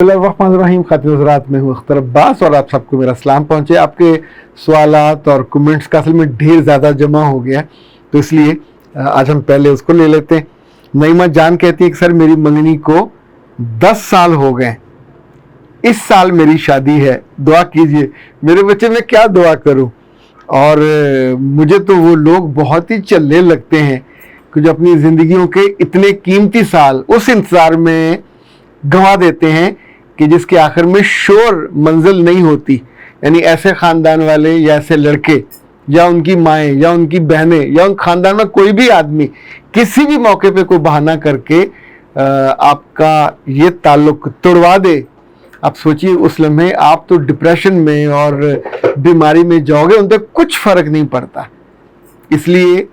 बिस्मिल्लाहिर्रहमानिर्रहीम। खातिन हज़रात, मैं हूँ अख्तर अब्बास और आप सबको मेरा सलाम पहुँचे। आपके सवालात और कमेंट्स का असल में ढेर ज़्यादा जमा हो गया, तो इसलिए आज हम पहले उसको ले लेते हैं। नईमा जान कहती है कि सर मेरी मंगनी को 10 साल हो गए, इस साल मेरी शादी है, दुआ कीजिए। मेरे बच्चे, मैं क्या दुआ करूँ? और मुझे तो वो लोग बहुत ही चल्ले लगते हैं कि जो अपनी ज़िंदगियों के इतने कीमती साल उस इंतज़ार में गंवा देते हैं कि जिसके आखिर में शोर मंजिल नहीं होती। यानी ऐसे ख़ानदान वाले या ऐसे लड़के या उनकी माएँ या उनकी बहनें या उन ख़ानदान में कोई भी आदमी किसी भी मौके पे कोई बहाना करके आपका ये ताल्लुक़ तोड़वा दे, आप सोचिए उस लम्हे आप तो डिप्रेशन में और बीमारी में जाओगे, उन पर कुछ फ़र्क नहीं पड़ता। इसलिए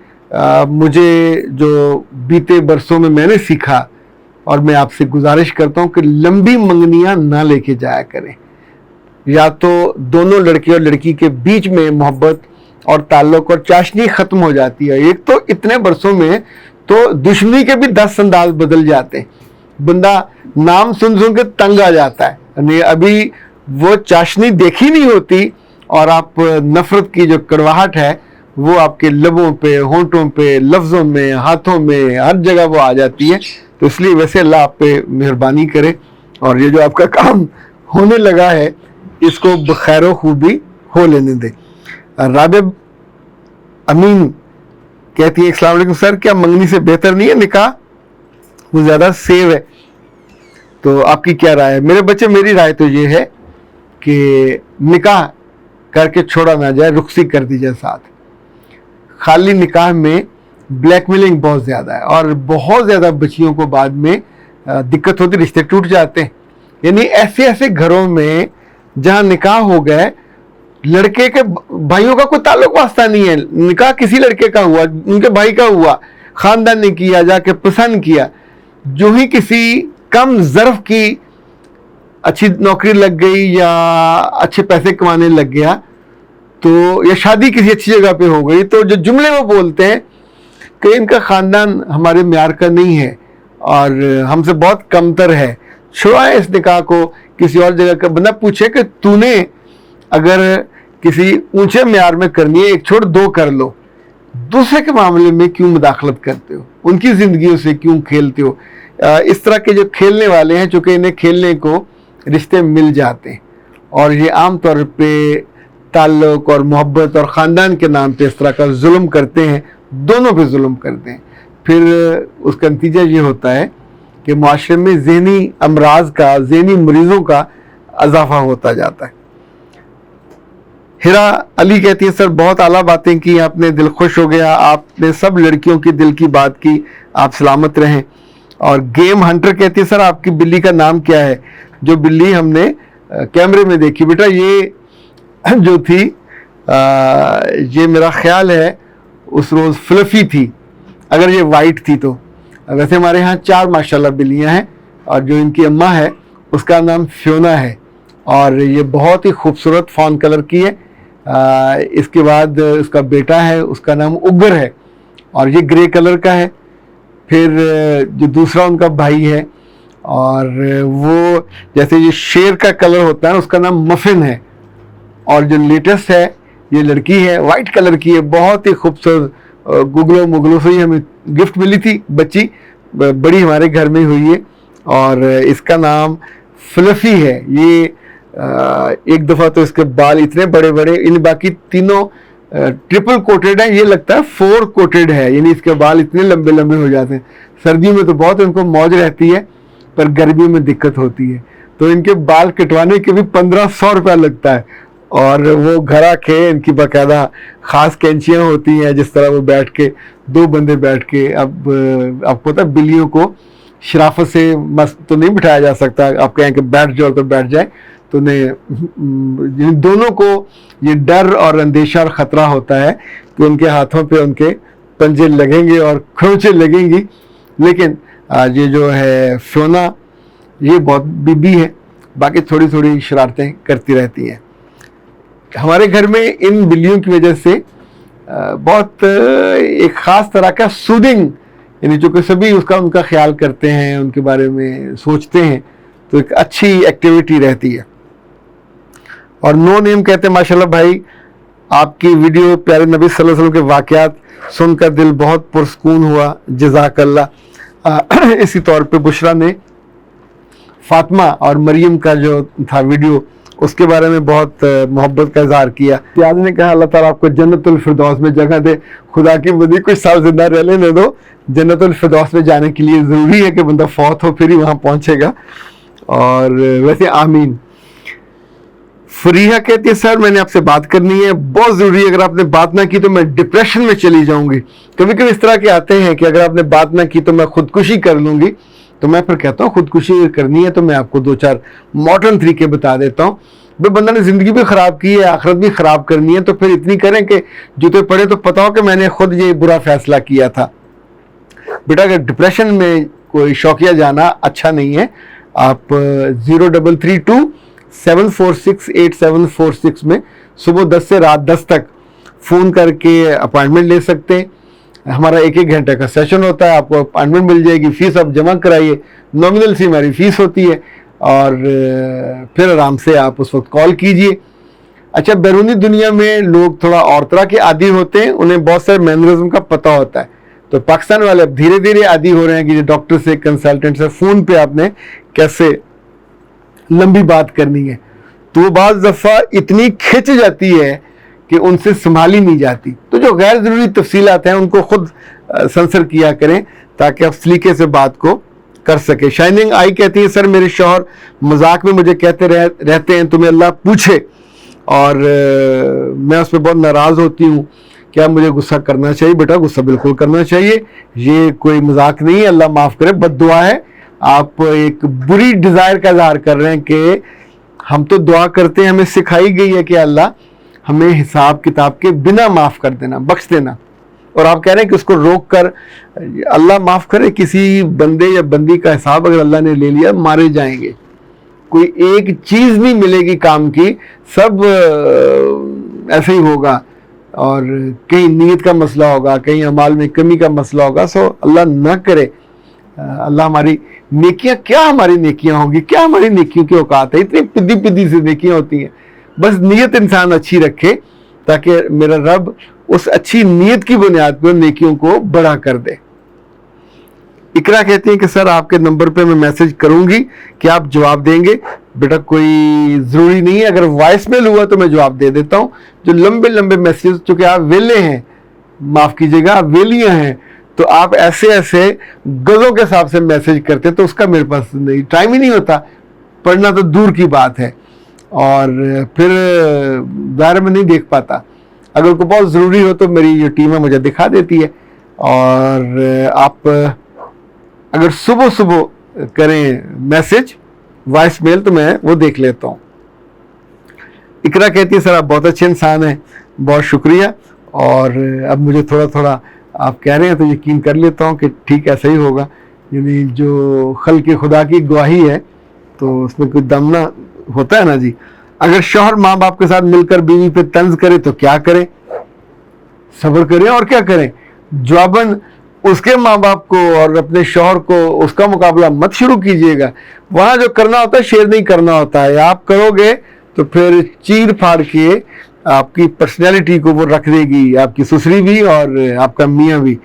मुझे जो बीते बरसों में मैंने सीखा, और मैं आपसे गुजारिश करता हूँ कि लंबी मंगनियाँ ना लेके जाया करें। या तो दोनों लड़के और लड़की के बीच में मोहब्बत और ताल्लुक़ और चाशनी ख़त्म हो जाती है। एक तो इतने बरसों में तो दुश्मनी के भी 10 अंदाज बदल जाते हैं, बंदा नाम सुन सुन के तंग आ जाता है। यानी अभी वो चाशनी देखी नहीं होती और आप नफ़रत की जो कड़वाहट है वो आपके लबों पे, होंठों पे, लफ्ज़ों में, हाथों में, हर जगह वो आ जाती है। तो इसलिए वैसे अल्लाह आप पे मेहरबानी करे और ये जो आपका काम होने लगा है इसको बखैर खूबी हो लेने दे। राबिब अमीन कहती है अस्सलाम वालेकुम सर, क्या मंगनी से बेहतर नहीं है निकाह? वो ज़्यादा सेव है, तो आपकी क्या राय है? मेरे बच्चे, मेरी राय तो ये है कि निकाह करके छोड़ा ना जाए, रुखसी कर दी जाए साथ। खाली निकाह में ब्लैकमेलिंग बहुत ज़्यादा है और बहुत ज़्यादा बच्चियों को बाद में दिक्कत होती, रिश्ते टूट जाते हैं। यानी ऐसे ऐसे घरों में जहाँ निकाह हो गए, लड़के के भाइयों का कोई ताल्लुक वास्ता नहीं है, निकाह किसी लड़के का हुआ, उनके भाई का हुआ, ख़ानदान ने किया, जाके पसंद किया, जो ही किसी कम ज़र्फ की अच्छी नौकरी लग गई या अच्छे पैसे कमाने लग गया, तो या शादी किसी अच्छी जगह पे हो गई, तो जो जुमले वो बोलते हैं कि इनका ख़ानदान हमारे म्यार का नहीं है और हमसे बहुत कमतर है, छुड़ाए इस निकाह को, किसी और जगह का। बंदा पूछे कि तूने अगर किसी ऊंचे म्यार में करनी है, एक छोड़ दो कर लो, दूसरे के मामले में क्यों मुदाखलत करते हो, उनकी ज़िंदगियों से क्यों खेलते हो? इस तरह के जो खेलने वाले हैं, चूँकि इन्हें खेलने को रिश्ते मिल जाते हैं और ये आम तौर पे ताल्लुक़ और मोहब्बत और ख़ानदान के नाम पे इस तरह का जुल्म करते हैं, दोनों पे जुल्म करते हैं। फिर उसका नतीजा ये होता है कि मुआशरे में ज़हनी अमराज का, ज़हनी मरीज़ों का इजाफा होता जाता है। हिरा अली कहती है सर बहुत आला बातें की आपने, दिल खुश हो गया, आपने सब लड़कियों की दिल की बात की, आप सलामत रहें। और गेम हंटर कहती है सर आपकी बिल्ली का नाम क्या है? जो बिल्ली हमने कैमरे में देखी बेटा, ये जो थी ये मेरा ख्याल है उस रोज़ फ्लफ़ी थी, अगर ये वाइट थी तो। वैसे हमारे यहाँ 4 माशाल्लाह बिल्लियाँ हैं और जो इनकी अम्मा है उसका नाम फ्योना है और ये बहुत ही खूबसूरत फॉन कलर की है। इसके बाद उसका बेटा है, उसका नाम उगर है और ये ग्रे कलर का है। फिर जो दूसरा उनका भाई है और वो जैसे ये शेर का कलर होता है उसका नाम मफिन है। और जो लेटेस्ट है ये लड़की है, वाइट कलर की है, बहुत ही खूबसूरत, गुगलो मुगलों से ही हमें गिफ्ट मिली थी, बच्ची बड़ी हमारे घर में हुई है और इसका नाम फ्लफ़ी है। ये एक दफ़ा तो इसके बाल इतने बड़े बड़े, इन बाकी तीनों ट्रिपल कोटेड है, ये लगता है 4 कोटेड है, यानी इसके बाल इतने लंबे लंबे हो जाते हैं। सर्दियों में तो बहुत इनको मौज रहती है पर गर्मियों में दिक्कत होती है, तो इनके बाल कटवाने के भी 1500 रुपया लगता है। और वो घर आके इनकी बाकायदा ख़ास कैंचियाँ होती हैं, जिस तरह वो बैठ के 2 बंदे बैठ के, अब आपको पता है बिल्लियों को शराफत से मस्त तो नहीं बिठाया जा सकता, आप कहें कि बैठ जाओ तो बैठ जाए, तो उन्हें दोनों को ये डर और अंदेशा और ख़तरा होता है कि उनके हाथों पे उनके पंजे लगेंगे और खरोंचे लगेंगी। लेकिन ये जो है फ्योना ये बहुत बीबी है, बाकी थोड़ी थोड़ी शरारतें करती रहती हैं। हमारे घर में इन बिल्लियों की वजह से बहुत एक ख़ास तरह का सूदिंग, यानी जो कि सभी उसका उनका ख्याल करते हैं, उनके बारे में सोचते हैं, تو ایک اچھی ایکٹیویٹی رہتی ہے. اور نو نیم کہتے ہیں ماشاءاللہ بھائی آپ کی ویڈیو پیارے نبی صلی اللہ علیہ وسلم کے واقعات سن کر دل بہت پرسکون ہوا, جزاک اللہ. اسی طور پہ بشرا نے فاطمہ اور مریم کا جو تھا ویڈیو اس کے بارے میں بہت محبت کا اظہار کیا. پیاز نے کہا اللہ تعالیٰ آپ کو جنت الفردوس میں جگہ دے, خدا کی بدی کچھ سال زندہ رہ لینے دو. جنت الفردوس میں جانے کے لیے ضروری ہے کہ بندہ فوت ہو پھر ہی وہاں پہنچے گا. اور ویسے آمین. فریحہ کہتی ہے سر میں نے آپ سے بات کرنی ہے, بہت ضروری ہے, اگر آپ نے بات نہ کی تو میں ڈپریشن میں چلی جاؤں گی. کبھی کبھی اس طرح کے آتے ہیں کہ اگر آپ نے بات نہ کی تو میں خودکشی کر لوں گی. تو میں پھر کہتا ہوں خودکشی کرنی ہے تو میں آپ کو 2-4 ماڈرن طریقے بتا دیتا ہوں. بھائی بندہ نے زندگی بھی خراب کی ہے, آخرت بھی خراب کرنی ہے, تو پھر اتنی کریں کہ جوتے پڑے تو پتا ہو کہ میں نے خود یہ برا فیصلہ کیا تھا. بیٹا اگر ڈپریشن میں کوئی شوقیہ جانا اچھا نہیں ہے, آپ 0332-746-8746 میں صبح 10 سے رات 10 تک فون کر کے اپائنٹمنٹ لے سکتے ہیں. ہمارا 1 گھنٹے کا سیشن ہوتا ہے, آپ کو اپائنٹمنٹ مل جائے گی. فیس آپ جمع کرائیے, نامنل سی ہماری فیس ہوتی ہے, اور پھر آرام سے آپ اس وقت کال کیجئے. اچھا بیرونی دنیا میں لوگ تھوڑا اور طرح کے عادی ہوتے ہیں, انہیں بہت سارے مینرزم کا پتہ ہوتا ہے. تو پاکستان والے اب دھیرے دھیرے عادی ہو رہے ہیں کہ ڈاکٹر سے, کنسلٹنٹ سے فون پہ آپ نے کیسے لمبی بات کرنی ہے. تو وہ بعض دفعہ اتنی کھچ جاتی ہے کہ ان سے سنبھالی نہیں جاتی. تو جو غیر ضروری تفصیلات ہیں ان کو خود سنسر کیا کریں تاکہ آپ سلیقے سے بات کو کر سکے. شائننگ آئی کہتی ہے سر میرے شوہر مذاق میں مجھے کہتے رہتے ہیں تمہیں اللہ پوچھے, اور میں اس پہ بہت ناراض ہوتی ہوں, کیا مجھے غصہ کرنا چاہیے؟ بیٹا غصہ بالکل کرنا چاہیے, یہ کوئی مذاق نہیں ہے, اللہ معاف کرے, بد دعا ہے. آپ ایک بری ڈیزائر کا اظہار کر رہے ہیں کہ ہم تو دعا کرتے ہیں, ہمیں سکھائی گئی ہے کہ اللہ ہمیں حساب کتاب کے بنا معاف کر دینا, بخش دینا, اور آپ کہہ رہے ہیں کہ اس کو روک کر اللہ معاف کرے. کسی بندے یا بندی کا حساب اگر اللہ نے لے لیا مارے جائیں گے, کوئی ایک چیز نہیں ملے گی کام کی, سب ایسے ہی ہوگا, اور کہیں نیت کا مسئلہ ہوگا, کہیں اعمال میں کمی کا مسئلہ ہوگا. سو اللہ نہ کرے, اللہ ہماری نیکیاں, کیا ہماری نیکیاں ہوں گی, کیا ہماری نیکیوں کی اوقات ہے, اتنی پدی پدی سی نیکیاں ہوتی ہیں. بس نیت انسان اچھی رکھے تاکہ میرا رب اس اچھی نیت کی بنیاد پر نیکیوں کو بڑا کر دے. اقرا کہتے ہیں کہ سر آپ کے نمبر پہ میں میسج کروں گی کہ آپ جواب دیں گے. بیٹا کوئی ضروری نہیں ہے, اگر وائس میل ہوا تو میں جواب دے دیتا ہوں. جو لمبے لمبے میسیج, چونکہ آپ ویلے ہیں, معاف کیجیے گا آپ ویلیاں ہیں, تو آپ ایسے گزوں کے حساب سے میسج کرتے, تو اس کا میرے پاس نہیں ٹائم ہی نہیں ہوتا, پڑھنا تو دور کی بات ہے, اور پھر ظاہر میں نہیں دیکھ پاتا. اگر کوئی بہت ضروری ہو تو میری جو ٹیم ہے مجھے دکھا دیتی ہے, اور آپ اگر صبح کریں میسج وائس میل تو میں وہ دیکھ لیتا ہوں. اقرا کہتی ہے سر آپ بہت اچھے انسان ہیں, بہت شکریہ, اور اب مجھے تھوڑا تھوڑا آپ کہہ رہے ہیں تو یقین کر لیتا ہوں کہ ٹھیک ایسا ہی ہوگا. یعنی جو خلق خدا کی گواہی ہے تو اس میں کوئی دم نہ ہوتا ہے نا جی. اگر شوہر ماں باپ کے ساتھ مل کر بیوی پہ طنز کرے تو کیا کریں؟ صبر کریں, اور کیا کریں. جواباً اس کے ماں باپ کو اور اپنے شوہر کو اس کا مقابلہ مت شروع کیجئے گا. وہاں جو کرنا ہوتا ہے شیئر نہیں کرنا ہوتا ہے. آپ کرو گے تو پھر چیر پھاڑ کے آپ کی پرسنالٹی کو وہ رکھ دے گی, آپ کی سسری بھی اور آپ کا میاں بھی.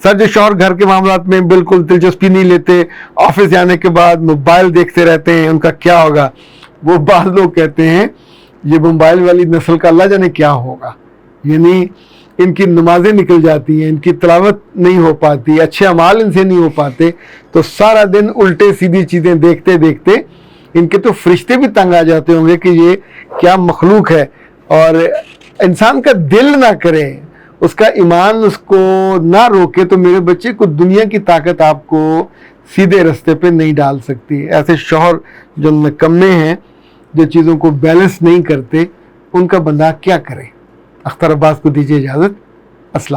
سر جو شوہر گھر کے معاملات میں بالکل دلچسپی نہیں لیتے, آفس جانے کے بعد موبائل دیکھتے رہتے ہیں, ان کا کیا ہوگا؟ وہ بعض لوگ کہتے ہیں یہ موبائل والی نسل کا اللہ جانے کیا ہوگا. یعنی ان کی نمازیں نکل جاتی ہیں, ان کی تلاوت نہیں ہو پاتی, اچھے اعمال ان سے نہیں ہو پاتے, تو سارا دن الٹے سیدھی چیزیں دیکھتے دیکھتے ان کے تو فرشتے بھی تنگ آ جاتے ہوں گے کہ یہ کیا مخلوق ہے. اور انسان کا دل نہ کرے, اس کا ایمان اس کو نہ روکے, تو میرے بچے کو دنیا کی طاقت آپ کو سیدھے رستے پہ نہیں ڈال سکتی. ایسے شوہر جو نکمے ہیں, جو چیزوں کو بیلنس نہیں کرتے, ان کا بندہ کیا کرے. اختر عباس کو دیجیے اجازت.